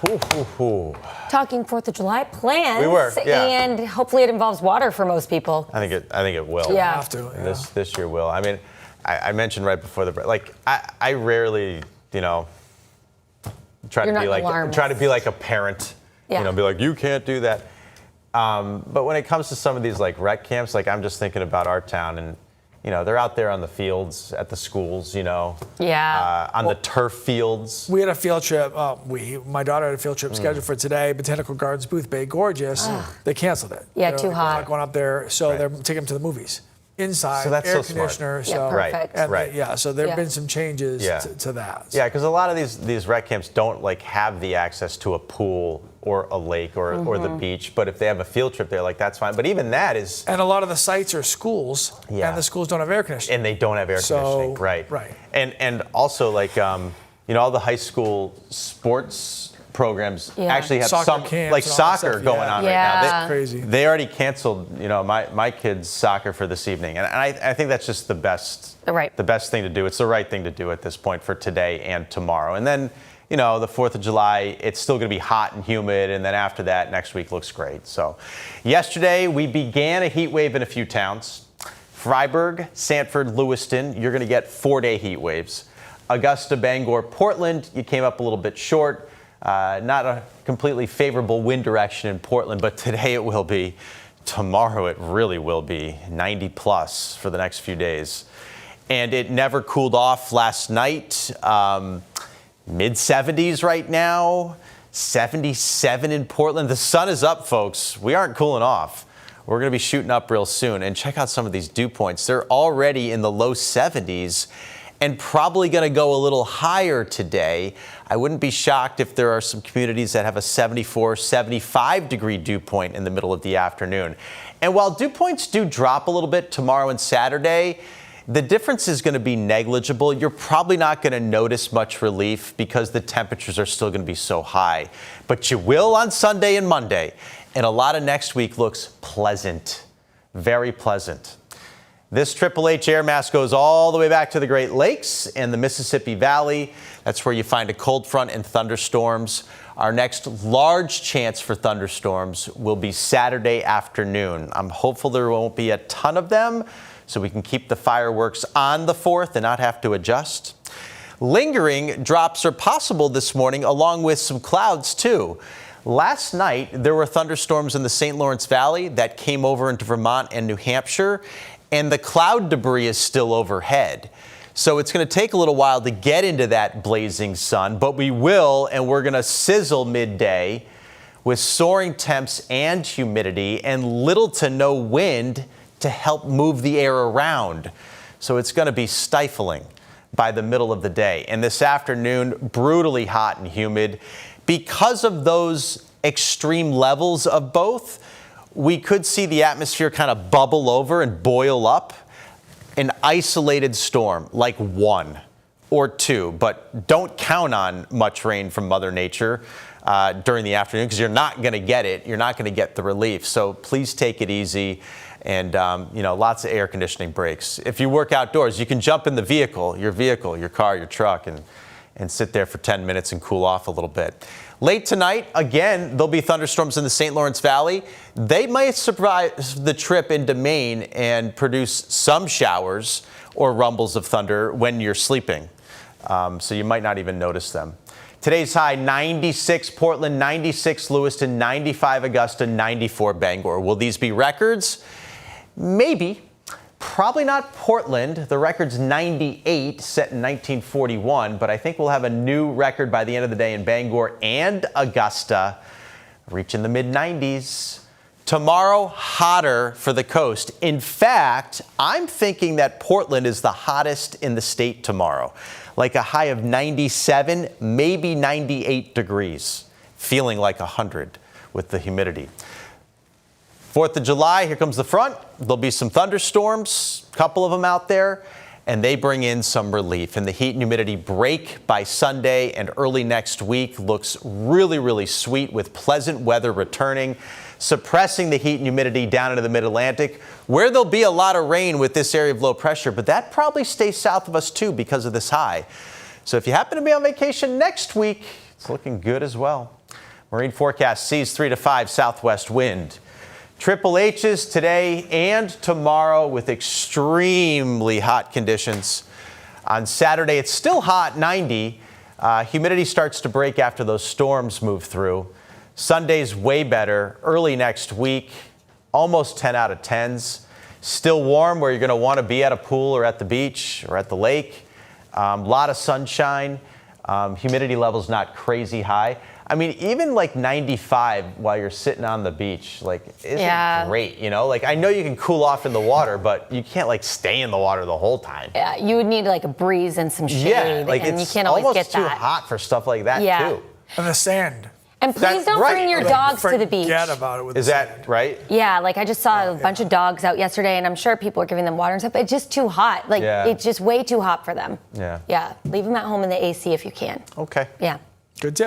Talking 4th of July plans. We were, yeah. And hopefully it involves water for most people. I think it will. Yeah. Have to, yeah. This year will. I mean, I mentioned right before the break, like I rarely, try to be like a parent. Yeah. Be like, you can't do that. But when it comes to some of these like rec camps, like I'm just thinking about our town, and they're out there on the fields at the schools, Yeah. on the turf fields. We had a field trip. My daughter had a field trip scheduled for today. Botanical Gardens, Booth Bay, gorgeous. They canceled it. Yeah, They're too like, hot. We're not going up there, so Right. they're taking them to the movies. Inside, So that's air so smart. conditioner. Yeah, So perfect. and Right. so there have Yeah. been some changes Yeah. to that. Yeah, because a lot of these rec camps don't like have the access to a pool or a lake or the beach. But if they have a field trip there, like that's fine. But even that is, And a lot of the sites are schools, Yeah. and the schools don't have air conditioning. and they don't have air conditioning, right? Right. And also like all the high school sports programs Yeah. actually have Soccer some camps like and all that soccer stuff, going yeah. on Yeah. right now. Crazy. They already canceled my kids' soccer for this evening, and I think that's just the best thing to do. It's the right thing to do at this point for today and tomorrow. And then the 4th of July, it's still going to be hot and humid, and then after that, next week looks great. So yesterday, we began a heat wave in a few towns. Freiburg, Sanford, Lewiston, you're going to get 4-day heat waves. Augusta, Bangor, Portland, you came up a little bit short. Not a completely favorable wind direction in Portland, but today it will be. Tomorrow it really will be 90 plus for the next few days. And it never cooled off last night. Mid 70s right now, 77 in Portland. The sun is up, folks. We aren't cooling off. We're going to be shooting up real soon. And check out some of these dew points. They're already in the low 70s and probably going to go a little higher today. I wouldn't be shocked if there are some communities that have a 74, 75 degree dew point in the middle of the afternoon. And while dew points do drop a little bit tomorrow and Saturday, the difference is going to be negligible. You're probably not going to notice much relief because the temperatures are still going to be so high. But you will on Sunday and Monday. And a lot of next week looks pleasant, very pleasant. This Triple H air mass goes all the way back to the Great Lakes and the Mississippi Valley. That's where you find a cold front and thunderstorms. Our next large chance for thunderstorms will be Saturday afternoon. I'm hopeful there won't be a ton of them, so we can keep the fireworks on the 4th and not have to adjust. Lingering drops are possible this morning, along with some clouds too. Last night, there were thunderstorms in the St. Lawrence Valley that came over into Vermont and New Hampshire, and the cloud debris is still overhead. So it's going to take a little while to get into that blazing sun, but we will, and we're going to sizzle midday with soaring temps and humidity and little to no wind to help move the air around. So it's going to be stifling by the middle of the day. And this afternoon, brutally hot and humid. Because of those extreme levels of both, we could see the atmosphere kind of bubble over and boil up. An isolated storm, like 1 or 2, but don't count on much rain from Mother Nature during the afternoon because you're not going to get it. You're not going to get the relief. So please take it easy. And, lots of air conditioning breaks. If you work outdoors, you can jump in the vehicle, your car, your truck, and sit there for 10 minutes and cool off a little bit. Late tonight, again, there'll be thunderstorms in the St. Lawrence Valley. They might surprise the trip into Maine and produce some showers or rumbles of thunder when you're sleeping. So you might not even notice them. Today's high, 96 Portland, 96 Lewiston, 95 Augusta, 94 Bangor. Will these be records? Maybe. Probably not Portland. The record's 98, set in 1941, but I think we'll have a new record by the end of the day in Bangor and Augusta, reaching the mid-90s. Tomorrow, hotter for the coast. In fact, I'm thinking that Portland is the hottest in the state tomorrow, like a high of 97, maybe 98 degrees, feeling like 100 with the humidity. 4th of July, here comes the front. There'll be some thunderstorms, a couple of them out there, and they bring in some relief. And the heat and humidity break by Sunday and early next week. Looks really, really sweet with pleasant weather returning, suppressing the heat and humidity down into the mid-Atlantic, where there'll be a lot of rain with this area of low pressure, but that probably stays south of us too because of this high. So if you happen to be on vacation next week, it's looking good as well. Marine forecast seas 3 to 5 southwest wind. Triple H's today and tomorrow with extremely hot conditions. On Saturday, it's still hot, 90. Humidity starts to break after those storms move through. Sunday's way better. Early next week, almost 10 out of 10s. Still warm where you're going to want to be at a pool or at the beach or at the lake. A lot of sunshine. Humidity levels not crazy high. I mean, even like 95 while you're sitting on the beach, like, isn't great, you know? Like, I know you can cool off in the water, but you can't, like, stay in the water the whole time. Yeah, you would need, like, a breeze and some shade, like, and you it's can't always get that. almost too hot for stuff like that, too. And the sand. And please don't bring your dogs to the beach. Forget about it with Is the that sand. right? Yeah, like I just saw a bunch of dogs out yesterday, and I'm sure people are giving them water and stuff, but it's just too hot. Like, it's just way too hot for them. Yeah. Yeah, leave them at home in the AC if you can. Okay. Yeah. Good tip.